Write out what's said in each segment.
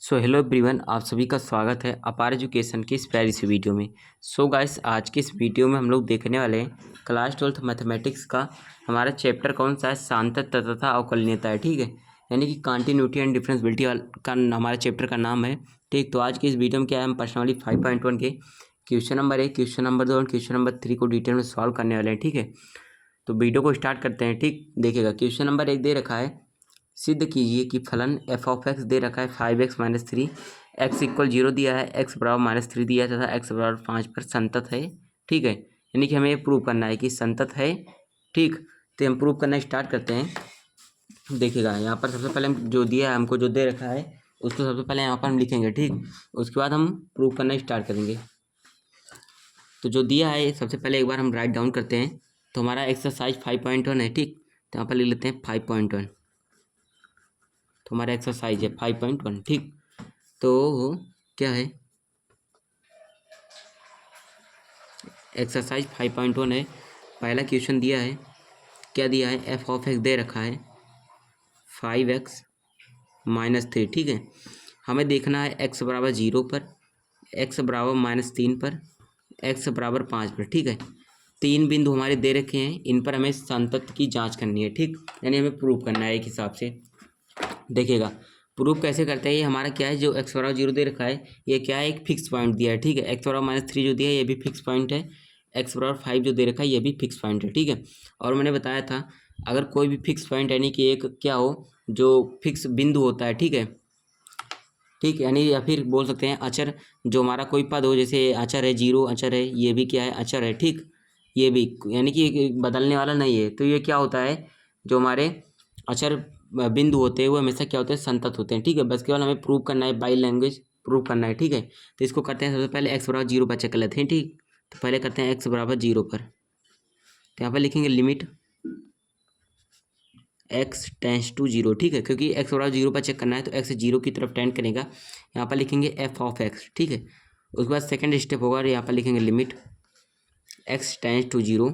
Hello everyone, आप सभी का स्वागत है अपार एजुकेशन की इस प्यारी सी वीडियो में। गाइस, आज की इस वीडियो में हम लोग देखने वाले हैं क्लास 12th मैथमेटिक्स का हमारा चैप्टर कौन सा है, सांतत्य तथा अवकलनीयता है। ठीक है, यानी कि कंटिन्यूटी एंड डिफरेंसबिलिटी का हमारा चैप्टर का नाम है। ठीक, तो आज की इस वीडियो में क्या है, हम प्रश्नावली 5.1 के क्वेश्चन नंबर 1, क्वेश्चन नंबर 2 और क्वेश्चन नंबर 3 को डिटेल में सॉल्व करने वाले हैं। ठीक है, तो वीडियो को स्टार्ट करते हैं। ठीक, देखिएगा क्वेश्चन नंबर 1 दे रखा है, सिद्ध कीजिए कि फलन एफ ऑफ एक्स दे रखा है 5x-3, एक्स इक्वल 0 दिया है, एक्स बराबर -3 दिया है तथा एक्स बराबर 5 पर संतत है। ठीक है, यानी कि हमें ये प्रूव करना है कि संतत है। ठीक, तो हम प्रूव करना स्टार्ट करते हैं। देखिएगा यहाँ पर सबसे पहले हम जो दिया है, हमको जो दे रखा है उसको सबसे पहले यहाँ पर हम लिखेंगे। ठीक, उसके बाद हम प्रूव करना स्टार्ट करेंगे। तो जो दिया है सबसे पहले एक बार हम राइट डाउन करते हैं। तो हमारा एक्सरसाइज 5.1 है। ठीक, तो यहाँ पर लिख लेते हैं 5.1। तो हमारा एक्सरसाइज है 5.1। ठीक, तो क्या है, एक्सरसाइज 5.1 है। पहला क्वेश्चन दिया है, क्या दिया है, एफ ऑफ एक्स दे रखा है 5x-3। ठीक है, हमें देखना है एक्स बराबर 0 पर, एक्स बराबर -3 पर, एक्स बराबर 5 पर। ठीक है, तीन बिंदु हमारे दे रखे हैं, इन पर हमें संतत की जांच करनी है। ठीक, यानी हमें प्रूव करना है एक हिसाब से। देखिएगा प्रूफ कैसे करते हैं। ये हमारा क्या है, जो एक्स बराबर 0 दे रखा है, ये क्या है, एक फिक्स पॉइंट दिया है। ठीक है, एक्स बराबर -3 जो दिया है ये भी फिक्स पॉइंट है, एक्स बराबर 5 जो दे रखा है ये भी फिक्स पॉइंट है। ठीक है, और मैंने बताया था अगर कोई भी फिक्स पॉइंट यानी कि एक क्या हो जो फिक्स बिंदु होता है। ठीक है, ठीक, यानी या फिर बोल सकते हैं अचर, जो हमारा कोई पद हो, जैसे अचर है, 0 अचर है, ये भी क्या है, अचर है। ठीक, ये भी यानी कि बदलने वाला नहीं है। तो ये क्या होता है, जो हमारे अचर बिंदु होते हैं वो हमेशा क्या होते हैं, संतत होते हैं। ठीक है, बस केवल हमें प्रूव करना है, बाई लैंग्वेज प्रूव करना है। ठीक है, तो इसको करते हैं, सबसे पहले एक्स बराबर 0 पर चेक कर लेते हैं। ठीक, तो पहले करते हैं एक्स बराबर 0 पर, तो यहाँ पर लिखेंगे लिमिट एक्स टेंस टू 0। ठीक है, क्योंकि एक्स बराबर 0 पर चेक करना है तो एक्स 0 की तरफ टेंड करेगा। यहाँ पर लिखेंगे एफ ऑफ एक्स। ठीक है, उसके बाद सेकंड स्टेप होगा, यहाँ पर लिखेंगे लिमिट एक्स टेंस टू 0।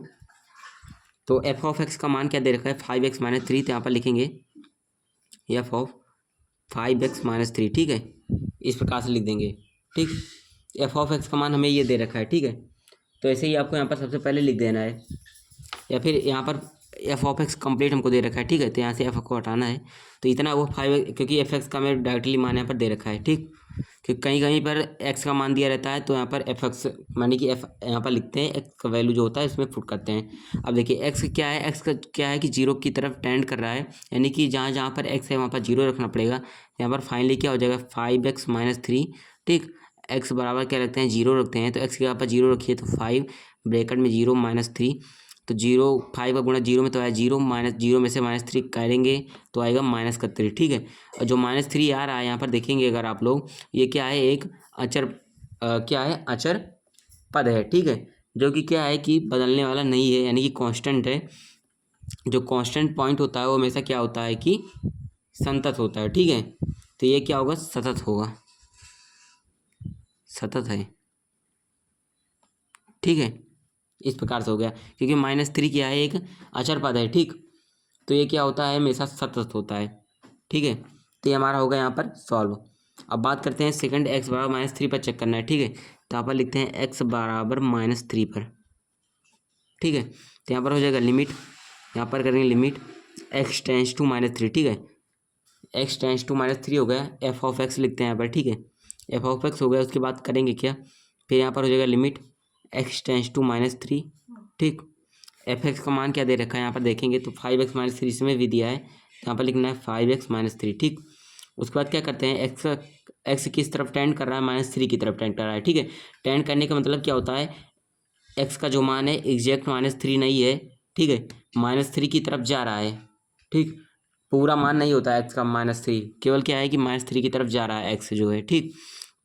तो एफ ऑफ एक्स का मान क्या दे रखा है, 5x-3, तो यहाँ पर लिखेंगे एफ ऑफ 5x-3। ठीक है, इस प्रकार से लिख देंगे। ठीक, एफ ऑफ एक्स का मान हमें ये दे रखा है। ठीक है, तो ऐसे ही आपको यहाँ पर सबसे पहले लिख देना है, या फिर यहाँ पर एफ ऑफ एक्स कम्प्लीट हमको दे रखा है। ठीक है, तो यहाँ से एफ को हटाना है, तो इतना वो 5, क्योंकि एफ एक्स का हमें डायरेक्टली मान यहाँ पर दे रखा है। ठीक, क्योंकि कहीं कहीं पर एक्स का मान दिया रहता है तो यहाँ पर एफ एक्स मानी कि एफ यहाँ पर लिखते हैं, एक्स का वैल्यू जो होता है इसमें पुट करते हैं। अब देखिए एक्स क्या है, एक्स का क्या है कि 0 की तरफ टेंड कर रहा है, यानी कि जहाँ जहाँ पर एक्स है वहाँ पर 0 रखना पड़ेगा। यहाँ पर फाइनली क्या हो जाएगा, 5x-3। ठीक, एक्स बराबर क्या रखते हैं, 0 रखते हैं, तो एक्स के यहाँ पर 0 रखिए, तो 5 ब्रैकेट में 0 -3, तो 0 5 का गुणा 0 में तो आया 0, -0 में से -3 करेंगे तो आएगा -3। ठीक है, और जो -3 आ रहा है यहाँ पर देखेंगे अगर आप लोग, ये क्या है, एक अचर क्या है, अचर पद है। ठीक है, जो कि क्या है कि बदलने वाला नहीं है, यानी कि कांस्टेंट है। जो कांस्टेंट पॉइंट होता है वो हमेशा क्या होता है कि संतत होता है। ठीक है, तो ये क्या होगा, सतत होगा, सतत है। ठीक है, इस प्रकार से हो गया, क्योंकि -3 क्या है, एक अचर पद है। ठीक, तो ये क्या होता है, हमेशा सतत होता है। ठीक है, तो ये हमारा होगा यहाँ पर सॉल्व। अब बात करते हैं सेकंड, एक्स बराबर -3 पर चेक करना है। ठीक है, तो यहाँ पर लिखते हैं एक्स बराबर -3 पर। ठीक है, तो यहाँ पर हो जाएगा लिमिट, यहाँ पर करेंगे लिमिट एक्स टेंस टू -3। ठीक है, एक्स टेंस टू -3 हो गया, एफ ऑफ एक्स लिखते हैं यहाँ पर। ठीक है, एफ ऑफ एक्स हो गया, उसके बाद करेंगे क्या, फिर यहाँ पर हो जाएगा लिमिट एक्स टेंस टू -3। ठीक, एफ एक्स का मान क्या दे रखा है, यहाँ पर देखेंगे तो 5x-3 इसमें भी दिया है, यहाँ पर लिखना है 5x-3। ठीक, उसके बाद क्या करते हैं, एक्स किस तरफ टेंड कर रहा है, -3 की तरफ टेंड कर रहा है। ठीक है, टेंड करने का मतलब क्या होता है, एक्स का जो मान है एग्जैक्ट -3 नहीं है। ठीक है, -3 की तरफ जा रहा है। ठीक, पूरा मान नहीं होता है एक्स का -3, केवल क्या है कि -3 की तरफ जा रहा है एक्स जो है। ठीक,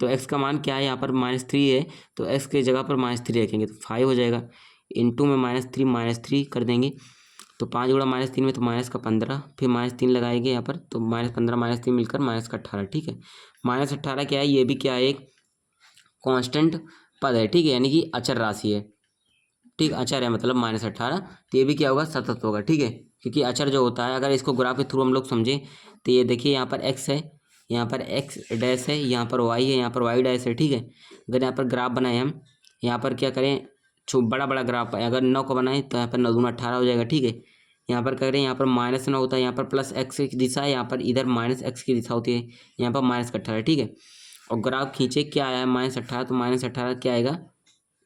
तो एक्स का मान क्या है, यहाँ पर -3 है, तो एक्स की जगह पर -3 रखेंगे तो 5 हो जाएगा, इंटू में -3 कर देंगे, तो 5 गुणा -3 में तो -15, फिर -3 लगाएंगे यहाँ पर, तो -15 -3 मिलकर -18। ठीक है, -18 क्या है, ये भी क्या है, एक कांस्टेंट पद है। ठीक है, यानी कि अचर राशि है। ठीक, अचर है मतलब -18, तो ये भी क्या होगा, सतत होगा। ठीक है, क्योंकि अचर जो होता है, अगर इसको ग्राफ के थ्रू हम लोग समझें तो ये देखिए यहाँ पर एक्स है, यहाँ पर एक्स डैश है, यहाँ पर वाई है, यहाँ पर वाई डैश है, ठीक है। अगर यहाँ पर ग्राफ बनाए हम, यहाँ पर क्या करें, बड़ा बड़ा ग्राफ है, अगर 9 का बनाए तो यहाँ पर 9 दूना 18 हो जाएगा, ठीक है। यहाँ पर करें, यहाँ पर -9 होता है, यहाँ पर प्लस एक्स की दिशा है, यहाँ पर इधर माइनस एक्स की दिशा होती है, यहाँ पर -18, ठीक है। और ग्राफ खींचे, क्या आया -18, तो -18 क्या आएगा,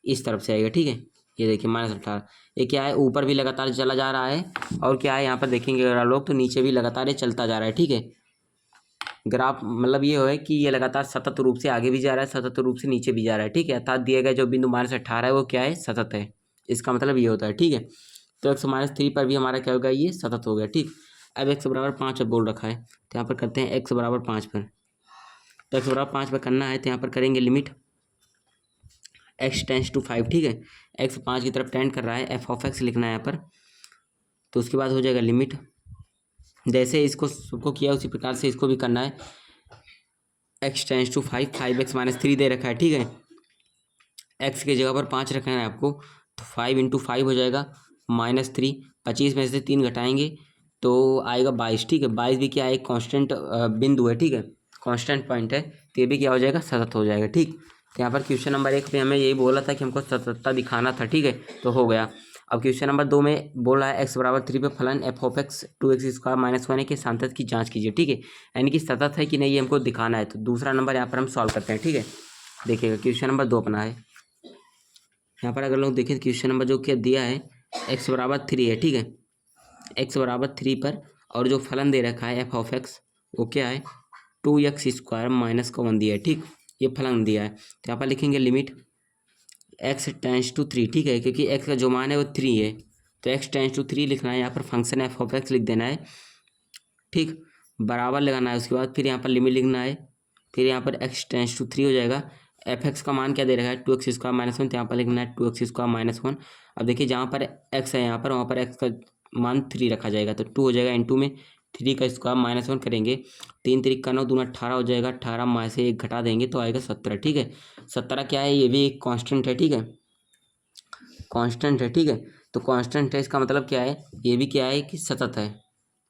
इस तरफ से आएगा, ठीक है। ये देखिए -18, ये क्या है, ऊपर भी लगातार चला जा रहा है, और क्या है यहाँ पर देखेंगे अगर आप लोग तो नीचे भी लगातार ये चलता जा रहा है, ठीक है। ग्राफ मतलब ये है कि ये लगातार सतत रूप से आगे भी जा रहा है, सतत रूप से नीचे भी जा रहा है, ठीक है। अर्थात दिया गया जो बिंदु -18 है वो क्या है, सतत है, इसका मतलब ये होता है, ठीक है। तो x-3 पर भी हमारा क्या होगा, ये सतत हो गया, ठीक। अब x बराबर 5 पर बोल रखा है, तो यहाँ पर करते हैं x बराबर 5 पर। तो x बराबर 5 पर करना है, तो यहाँ पर करेंगे लिमिट x टेंड्स टू 5, ठीक है। x 5 की तरफ टेंड कर रहा है, f(x) लिखना है यहाँ पर। तो उसके बाद हो जाएगा लिमिट, जैसे इसको सबको किया उसी प्रकार से इसको भी करना है। x टेंड्स टू 5, 5x-3 दे रखा है, ठीक है। x की जगह पर 5 रखना है आपको, तो 5 × 5 हो जाएगा -3। 25 में से 3 घटाएंगे तो आएगा 22, ठीक है। 22 भी क्या है, एक कॉन्स्टेंट बिंदु है, ठीक है, कॉन्स्टेंट पॉइंट है, तो ये भी क्या हो जाएगा, सतत हो जाएगा, ठीक। तो यहाँ पर क्वेश्चन नंबर 1 पे हमें यही बोला था कि हमको सततता दिखाना था, ठीक है, तो हो गया। अब क्वेश्चन नंबर 2 में बोल रहा है x बराबर 3 पे फलन f(x) 2x² - 1 के सांतत की जांच कीजिए, ठीक है, यानी कि सतत है कि नहीं ये हमको दिखाना है। तो दूसरा नंबर यहाँ पर हम सॉल्व करते हैं, ठीक है। देखिएगा क्वेश्चन नंबर 2 अपना है, यहाँ पर अगर लोग देखें क्वेश्चन नंबर जो क्या दिया है, x बराबर 3 है, ठीक है, x बराबर 3 पर, और जो फलन दे रखा है f(x) वो क्या है, 2x² - 1 दिया है, ठीक, ये फलन दिया है। तो यहाँ पर लिखेंगे लिमिट x टेंड्स टू 3, ठीक है, क्योंकि x का जो मान है वो 3 है, तो x टेंड्स टू 3 लिखना है, यहाँ पर फंक्शन f(x) लिख देना है, ठीक, बराबर लगाना है, उसके बाद फिर यहाँ पर लिमिट लिखना है, फिर यहाँ पर x टेंड्स टू 3 हो जाएगा। f(x) का मान क्या दे रखा है, 2x² - 1, तो यहाँ पर लिखना है 2x² - 1। अब देखिए जहाँ पर x है यहाँ पर, वहाँ पर x का मान 3 रखा जाएगा, तो 2 हो जाएगा, इंटू में 3 का स्क्वायर -1 करेंगे, 3 3 का 9 दूना 18 हो जाएगा, 18 में से 1 घटा देंगे तो आएगा 17, ठीक है। 17 क्या है, ये भी एक कांस्टेंट है, ठीक है, कांस्टेंट है, ठीक है। तो कांस्टेंट है, इसका मतलब क्या है, ये भी क्या है कि सतत है,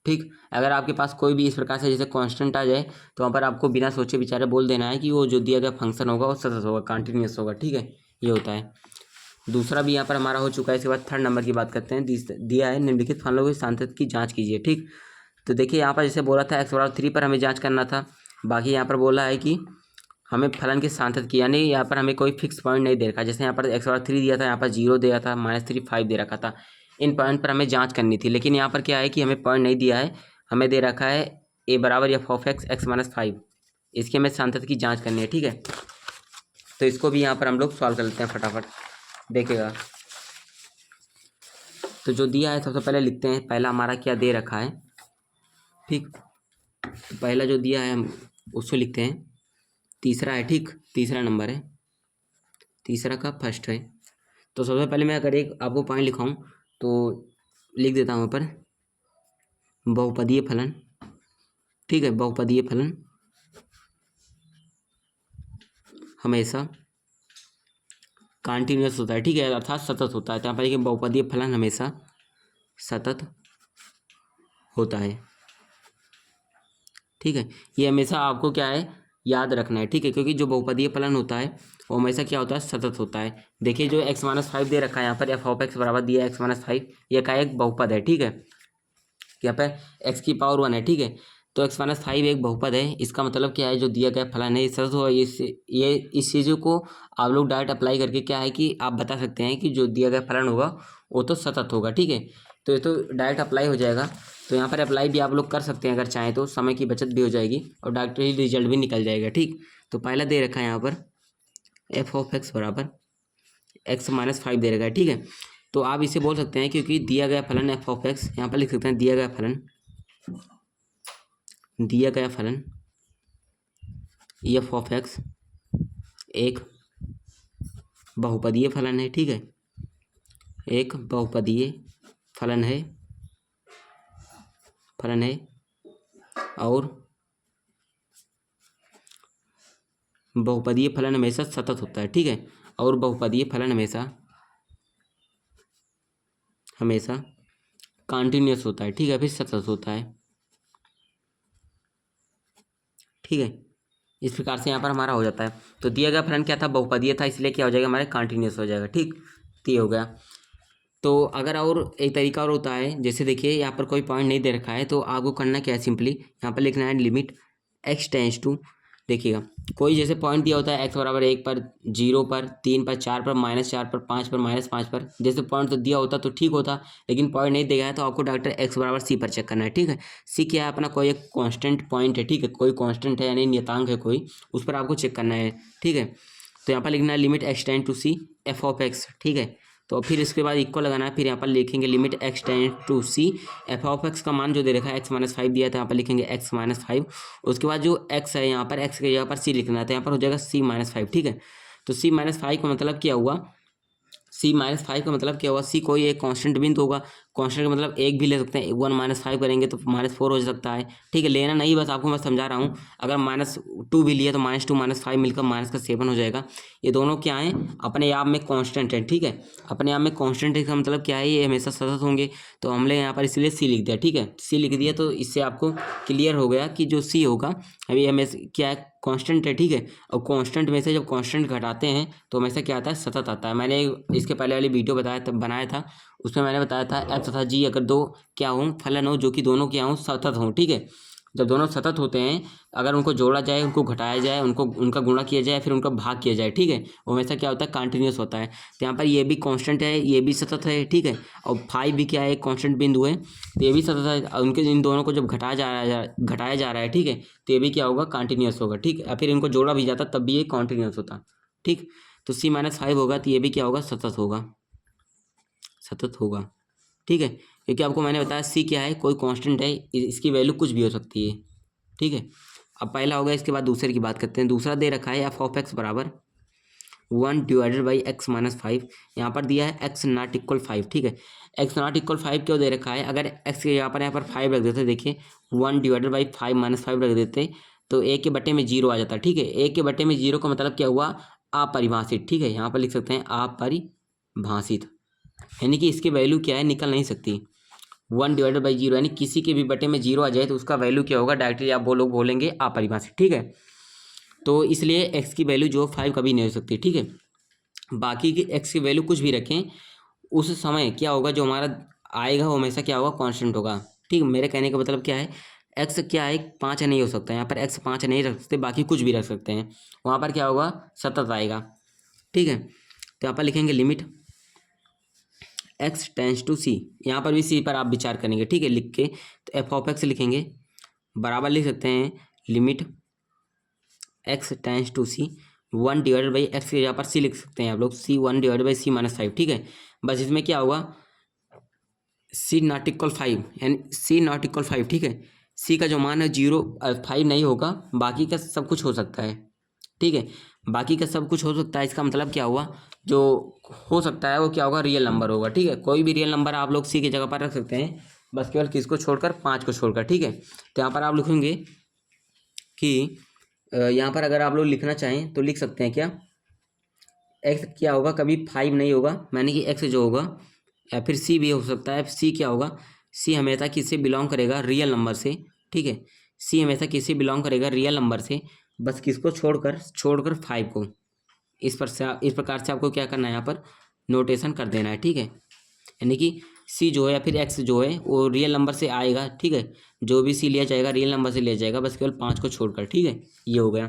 ठीक। अगर आपके पास कोई भी इस प्रकार से जैसे कांस्टेंट आ जाए, तो वहाँ पर आपको बिना सोचे विचारे बोल देना है कि वो जो दिया गया फंक्शन होगा वो सतत होगा, कंटिन्यूअस होगा, ठीक है, ये होता है। दूसरा भी यहाँ पर हमारा हो चुका है। इसके बाद थर्ड नंबर की बात करते हैं, दिया है निम्नलिखित फलनों की सांतत की जांच कीजिए, ठीक। तो देखिए यहाँ पर जैसे बोला था x बराबर 3 पर हमें जांच करना था, बाकी यहाँ पर बोला है कि हमें फलन की सांतत की, यानी यहाँ पर हमें कोई फिक्स पॉइंट नहीं दे रखा, जैसे यहाँ पर x बराबर 3 दिया था, यहाँ पर 0 दिया था, -3 5 दे रखा था, इन पॉइंट पर हमें जांच करनी थी। लेकिन यहाँ पर क्या है कि हमें पॉइंट नहीं दिया है, हमें दे रखा है a बराबर f(x) x-5, इसकी हमें सांतत की जाँच करनी है, ठीक है। तो इसको भी यहाँ पर हम लोग सॉल्व कर लेते हैं फटाफट, देखिएगा। तो जो दिया है सबसे पहले लिखते हैं, पहला हमारा क्या दे रखा है, ठीक। तो पहला जो दिया है हम उसको लिखते हैं, तीसरा है, ठीक, तीसरा नंबर है, तीसरा का फर्स्ट है। तो सबसे पहले मैं अगर एक आपको पॉइंट लिखाऊं तो लिख देता हूँ पर बहुपदीय फलन, ठीक है, बहुपदीय फलन हमेशा कंटिन्यूअस होता है, ठीक है, अर्थात सतत होता है। तो यहाँ पर बहुपदीय फलन हमेशा सतत होता है, ठीक है। ये हमेशा आपको क्या है, याद रखना है, ठीक है, क्योंकि जो बहुपदीय फलन होता है वो हमेशा क्या होता है, सतत होता है। देखिए जो x-5 दे रखा है यहाँ पर, f(x) बराबर दिया है x-5, ये का एक बहुपद है, ठीक है, यहाँ पर x की पावर 1 है, ठीक है। तो x-5 एक बहुपद है, इसका मतलब क्या है, जो दिया गया फलन है सतत हो, ये इस चीज़ों को आप लोग डायरेक्ट अप्लाई करके क्या है कि आप बता सकते हैं कि जो दिया गया फलन होगा वो तो सतत होगा, ठीक है। तो ये तो डायरेक्ट अप्लाई हो जाएगा। तो यहाँ पर अप्लाई भी आप लोग कर सकते हैं अगर चाहें तो, समय की बचत भी हो जाएगी और डायरेक्ट ही रिजल्ट भी निकल जाएगा, ठीक। तो पहला दे रखा है यहाँ पर f(x) बराबर x-5 दे रखा है, ठीक है। तो आप इसे बोल सकते हैं, क्योंकि दिया गया फलन f(x), यहाँ पर लिख सकते हैं दिया गया फलन f(x) एक बहुपदीय फलन है, ठीक है, एक बहुपदीय फलन है और बहुपदीय फलन हमेशा सतत होता है, ठीक है, और बहुपदीय फलन हमेशा कंटिन्यूअस होता है, ठीक है, फिर सतत होता है, ठीक है, इस प्रकार से यहाँ पर हमारा हो जाता है। तो दिया गया फलन क्या था, बहुपदीय था, इसलिए क्या हो जाएगा हमारे कंटिन्यूस हो जाएगा। ठीक, तो ये हो गया। तो अगर और एक तरीका और होता है, जैसे देखिए यहाँ पर कोई पॉइंट नहीं दे रखा है तो आपको करना क्या है, सिंपली यहाँ पर लिखना है लिमिट x टेंस टू, देखिएगा कोई जैसे पॉइंट दिया होता है x बराबर 1 पर, 0 पर, 3 पर, 4 पर, -4 पर, 5 पर, -5 पर, जैसे पॉइंट तो दिया होता तो ठीक होता, लेकिन पॉइंट नहीं दिया है तो आपको डॉक्टर x बराबर c पर चेक करना है। ठीक है, c क्या है अपना, कोई एक कांस्टेंट पॉइंट है। ठीक है, कोई कांस्टेंट है यानी नियतांक है कोई, उस पर आपको चेक करना है। ठीक है, तो यहाँ पर लिखना है limit x tends to c f of x। ठीक है, तो फिर इसके बाद इक्वल लगाना है, फिर यहाँ पर लिखेंगे limit x tends to c F of x का मान जो दे रखा है x-5 दिया था, यहाँ पर लिखेंगे x-5। उसके बाद जो x है यहाँ पर x के जगह पर c लिखना है, तो यहाँ पर हो जाएगा c-5। ठीक है, तो c-5 का मतलब क्या हुआ, c-5 का मतलब क्या हुआ, c कोई एक कांस्टेंट बिंदु होगा। कांस्टेंट का मतलब एक भी ले सकते हैं, 1-5 करेंगे तो -4 हो सकता है। ठीक है, लेना नहीं, बस आपको मैं समझा रहा हूँ। अगर -2 भी लिया तो -2 -5 मिलकर -7 हो जाएगा। ये दोनों क्या हैं, अपने आप में कांस्टेंट है। ठीक है, अपने आप में कांस्टेंट है का मतलब क्या है, ये हमेशा सतत होंगे। तो हमने यहाँ पर इसलिए सी लिख दिया। ठीक है, सी लिख दिया तो इससे आपको क्लियर हो गया कि जो सी होगा अभी हमें क्या है, कांस्टेंट है। ठीक है, और कांस्टेंट में से जब कांस्टेंट घटाते हैं तो हमेशा क्या आता है, सतत आता है। मैंने इसके पहले वाली वीडियो बनाया था, उसमें मैंने बताया था एफ तथा जी अगर दो क्या हों, फलन हो जो कि दोनों क्या हों, सतत हों। ठीक है, जब दोनों सतत होते हैं, अगर उनको जोड़ा जाए, उनको घटाया जाए, उनको उनका गुणा किया जाए, फिर उनका भाग किया जाए, ठीक है, वो हमेशा क्या होता है, कंटिन्यूस होता है। तो यहाँ पर ये भी कांस्टेंट है, ये भी सतत है। ठीक है, और 5 भी क्या है, कांस्टेंट बिंदु है, तो ये भी सतत है। और उनके इन दोनों को जब घटाया जा रहा है, ठीक है, तो ये भी क्या होगा, कंटिन्यूस होगा। ठीक है, फिर इनको जोड़ा भी जाता तब भी ये कंटिन्यूस होता। ठीक, तो c-5 होगा तो ये भी क्या होगा, सतत होगा, सतत होगा। ठीक है, क्योंकि आपको मैंने बताया सी क्या है, कोई कांस्टेंट है, इसकी वैल्यू कुछ भी हो सकती है। ठीक है, अब पहला हो गया, इसके बाद दूसरे की बात करते हैं। दूसरा दे रखा है एफ ऑफ एक्स बराबर 1/(x-5). यहाँ पर दिया है x नॉट इक्वल 5। ठीक है, x नॉट इक्वल 5 क्यों दे रखा है, अगर x के यहाँ पर 5 रख देते, देखिए 1/5 -5 रख देते तो a के बटे में 0 आ जाता। ठीक है, a के बटे में 0 का मतलब क्या हुआ, अपरिभाषित। ठीक है, यहाँ पर लिख सकते हैं अपरिभाषित, यानी कि इसकी वैल्यू क्या है, निकल नहीं सकती। 1/0 यानी किसी के भी बटे में 0 आ जाए तो उसका वैल्यू क्या होगा, डायरेक्टली आप वो लोग बोलेंगे अपरिभाषित। ठीक है, तो इसलिए x की वैल्यू जो 5 कभी नहीं हो सकती। ठीक है, बाकी की x की वैल्यू कुछ भी रखें, उस समय क्या होगा, जो हमारा आएगा वो हमेशा क्या होगा, कांस्टेंट होगा। ठीक है, मेरे कहने का मतलब क्या है, x क्या है, 5 नहीं हो सकता, यहाँ पर x 5 नहीं रख सकते, बाकी कुछ भी रख सकते हैं, वहाँ पर क्या होगा, सतत आएगा। ठीक है, तो यहाँ पर लिखेंगे limit x tends to c, यहाँ पर भी c पर आप विचार करेंगे। ठीक है, लिख के तो एफ ऑफ एक्स लिखेंगे, बराबर लिख सकते हैं limit x tends to c 1/x के यहाँ पर c लिख सकते हैं आप लोग, c 1/c-5। ठीक है, बस इसमें क्या होगा, c नॉट इक्वल 5, यानी c नॉट इक्वल 5। ठीक है, c का जो मान है 5 नहीं होगा, बाकी का सब कुछ हो सकता है। ठीक है, बाकी का सब कुछ हो सकता है, इसका मतलब क्या हुआ, जो हो सकता है वो क्या होगा, रियल नंबर होगा। ठीक है, कोई भी रियल नंबर आप लोग सी की जगह पर रख सकते हैं, बस केवल किसको छोड़कर, 5 को छोड़कर। ठीक है, तो यहाँ पर आप लिखेंगे कि यहाँ पर अगर आप लोग लिखना चाहें तो लिख सकते हैं क्या, एक्स क्या होगा, कभी 5 नहीं होगा, माने कि एक्स जो होगा, या फिर सी भी हो सकता है। सी क्या होगा, सी हमेशा किससे बिलोंग करेगा, रियल नंबर से। ठीक है, सी हमेशा किससे बिलोंग करेगा, रियल नंबर से, बस किसको छोड़कर 5 को। इस प्रकार से आपको क्या करना है, यहाँ पर नोटेशन कर देना है। ठीक है, यानी कि सी जो है या फिर एक्स जो है वो रियल नंबर से आएगा। ठीक है, जो भी सी लिया जाएगा रियल नंबर से लिया जाएगा, बस केवल 5 को छोड़कर। ठीक है, ये हो गया।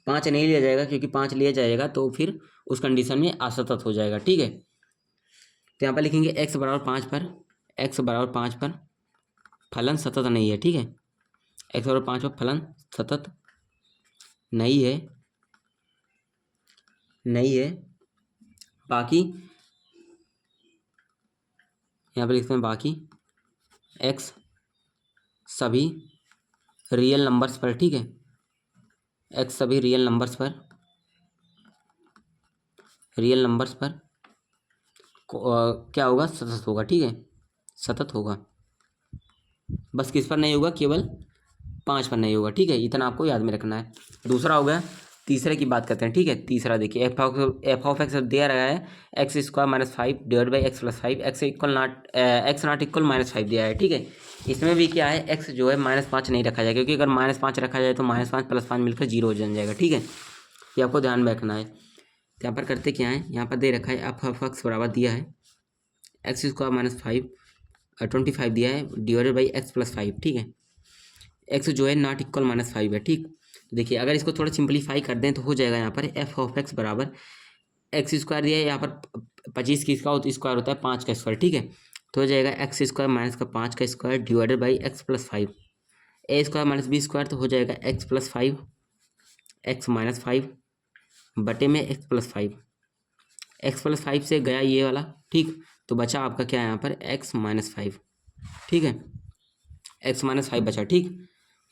5 नहीं लिया जाएगा, क्योंकि 5 लिया जाएगा तो फिर उस कंडीशन में असतत हो जाएगा। ठीक है, तो यहाँ पर लिखेंगे x बराबर 5 पर फलन सतत नहीं है। ठीक है, x बराबर 5 पर फलन सतत नहीं है। बाकी यहाँ पर लिखते हैं बाकी x सभी रियल नंबर्स पर। ठीक है, x सभी रियल नंबर्स पर क्या होगा, सतत होगा। ठीक है, सतत होगा, बस किस पर नहीं होगा, केवल 5 पर नहीं होगा। ठीक है, इतना आपको याद में रखना है। दूसरा हो गया तीसरे की बात करते हैं, ठीक है। तीसरा देखिए एफ ऑफ एक्स दिया रहा है x square minus 5 divide by x plus 5, x not equal -5 दिया है, ठीक है। इसमें भी क्या है, एक्स जो है -5 नहीं रखा जाएगा, क्योंकि अगर -5 रखा जाए तो -5 + 5 मिलकर 0 हो जाएगा, ठीक है। ये आपको ध्यान में रखना है। तो यहाँ पर करते क्या है, यहाँ पर दे रखा है एफ ऑफ एक्स बराबर दिया है एक्स स्क्वायर माइनस 25 दिया है डिवाइडेड बाई एक्स प्लस 5, ठीक है। एक्स जो है नॉट इक्वल -5 है, ठीक। तो देखिए अगर इसको थोड़ा सिंपलीफाई कर दें तो हो जाएगा यहाँ पर एफ ऑफ एक्स बराबर एक्स स्क्वायर दिया है, यहाँ पर 25 किसका स्क्वायर होता है 5 का स्क्वायर, ठीक है। तो हो जाएगा एक्स स्क्वायर माइनस का 5 का square divided by x plus 5, A square minus B square, तो हो जाएगा एक्स प्लस 5 एक्स माइनस 5 बटे में एक्स प्लस 5, एक्स प्लस 5 से गया ये वाला, ठीक। तो बचा आपका क्या है यहाँ पर एक्स माइनस 5, ठीक है। एक्स माइनस 5 बचा, ठीक,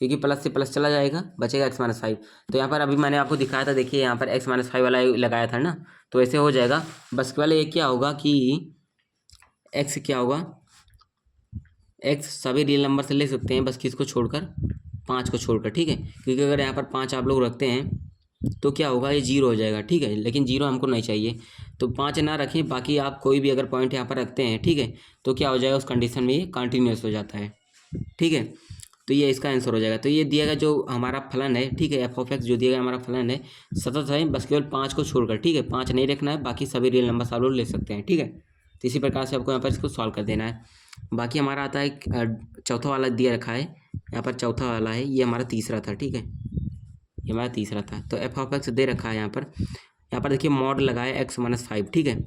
क्योंकि प्लस से प्लस चला जाएगा, बचेगा एक्स माइनस 5। तो यहाँ पर अभी मैंने आपको दिखाया था, देखिए यहाँ पर एक्स माइनस 5 वाला लगाया था ना, तो ऐसे हो जाएगा। बस केवल ये क्या होगा कि एक्स क्या होगा, एक्स सभी रियल नंबर से ले सकते हैं, बस किसको छोड़कर 5 को छोड़कर, ठीक है। क्योंकि अगर यहाँ पर 5 आप लोग रखते हैं तो क्या होगा, ये 0 हो जाएगा, ठीक है। लेकिन 0 हमको नहीं चाहिए, तो 5 ना रखें, बाकी आप कोई भी अगर पॉइंट यहाँ पर रखते हैं, ठीक है, तो क्या हो जाएगा उस कंडीशन में ये कंटिन्यूस हो जाता है, ठीक है। तो ये इसका आंसर हो जाएगा। तो ये दिया गया जो हमारा फलन है, ठीक है, एफ ऑफ एक्स जो दिया गया हमारा फलन है सतत है, बस केवल 5 को छोड़कर, ठीक है। 5 नहीं रखना है, बाकी सभी रियल नंबर आप लोग ले सकते हैं, ठीक है। तो इसी प्रकार से आपको यहाँ पर इसको सॉल्व कर देना है। बाकी हमारा आता है चौथा वाला दिया रखा है, यहाँ पर चौथा वाला है, ये हमारा तीसरा था, ठीक है, ये हमारा तीसरा था। तो एफ ऑफ एक्स दे रखा है यहाँ पर देखिए मॉड लगाए एक्स माइनस 5, ठीक है।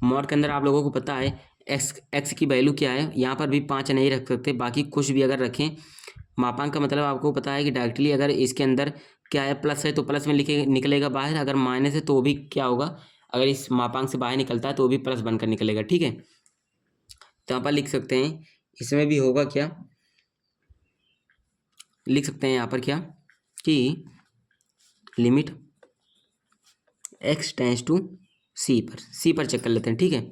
मॉड के अंदर आप लोगों को पता है एक्स की वैल्यू क्या है, यहाँ पर भी 5 नहीं रख सकते, बाकी कुछ भी अगर रखें, मापांक का मतलब आपको पता है कि डायरेक्टली अगर इसके अंदर क्या है प्लस है तो प्लस में लिखे निकलेगा बाहर, अगर माइनस है तो वो भी क्या होगा, अगर इस मापांक से बाहर निकलता है तो वो भी प्लस बनकर निकलेगा, ठीक है। तो यहाँ पर लिख सकते हैं, इसमें भी होगा क्या, लिख सकते हैं यहाँ पर क्या कि लिमिट एक्स टेंस टू सी पर चेक कर लेते हैं, ठीक है।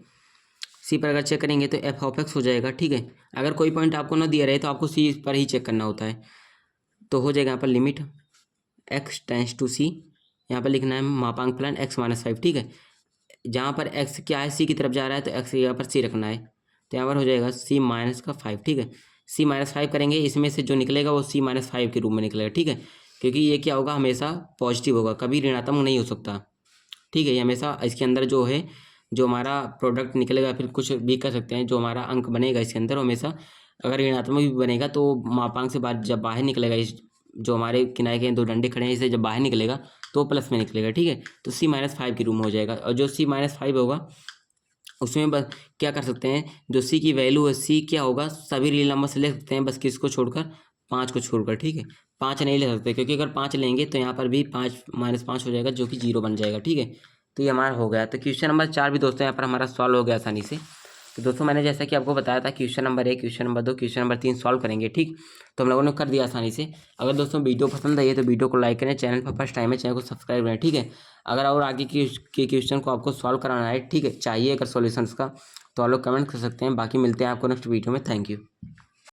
सी पर अगर चेक करेंगे तो एफ ऑफ एक्स हो जाएगा, ठीक है। अगर कोई पॉइंट आपको ना दिया रहे तो आपको सी पर ही चेक करना होता है। तो हो जाएगा यहाँ पर लिमिट एक्स टेंस टू सी, यहाँ पर लिखना है मापांक फलन एक्स माइनस 5, ठीक है। जहाँ पर एक्स क्या है सी की तरफ जा रहा है तो एक्स यहाँ पर सी रखना है, तो यहाँ पर हो जाएगा सी माइनस का 5, ठीक है। सी माइनस 5 करेंगे, इसमें से जो निकलेगा वो सी माइनस 5 के रूप में निकलेगा, ठीक है। क्योंकि ये क्या होगा, हमेशा पॉजिटिव होगा, कभी ऋणात्मक नहीं हो सकता, ठीक है। ये हमेशा इसके अंदर जो है जो हमारा प्रोडक्ट निकलेगा, फिर कुछ भी कर सकते हैं, जो हमारा अंक बनेगा इसके अंदर हमेशा अगर ऋणात्मक भी बनेगा तो मापांक से जब बाहर निकलेगा, इस जो हमारे किनारे के 2 डंडे खड़े हैं इसे जब बाहर निकलेगा तो प्लस में निकलेगा, ठीक है। तो सी माइनस 5 की रूम में हो जाएगा, और जो सी माइनस 5 होगा उसमें बस क्या कर सकते हैं, जो सी की वैल्यू है, सी क्या होगा सभी रियल नंबर से ले सकते हैं, बस किसको छोड़कर 5 को छोड़कर, ठीक है। 5 नहीं ले सकते, क्योंकि अगर 5 लेंगे तो यहाँ पर भी 5 माइनस 5 हो जाएगा, जो कि 0 बन जाएगा, ठीक है। तो ये हमारा हो गया। तो क्वेश्चन नंबर 4 भी दोस्तों यहाँ पर हमारा सॉल्व हो गया आसानी से। तो दोस्तों मैंने जैसा कि आपको बताया था question number 1, question number 2, question number 3 solve करेंगे, ठीक। तो हम लोगों ने कर दिया आसानी से। अगर दोस्तों वीडियो पसंद आई है तो वीडियो को लाइक करें, चैनल पर फर्स्ट टाइम है चैनल को सब्सक्राइब करें, ठीक है। अगर और आगे के क्वेश्चन को आपको सॉल्व कराना है, ठीक है, चाहिए अगर सॉल्यूशंस का, तो आप लोग कमेंट कर सकते हैं। बाकी मिलते हैं आपको नेक्स्ट वीडियो में। Thank you.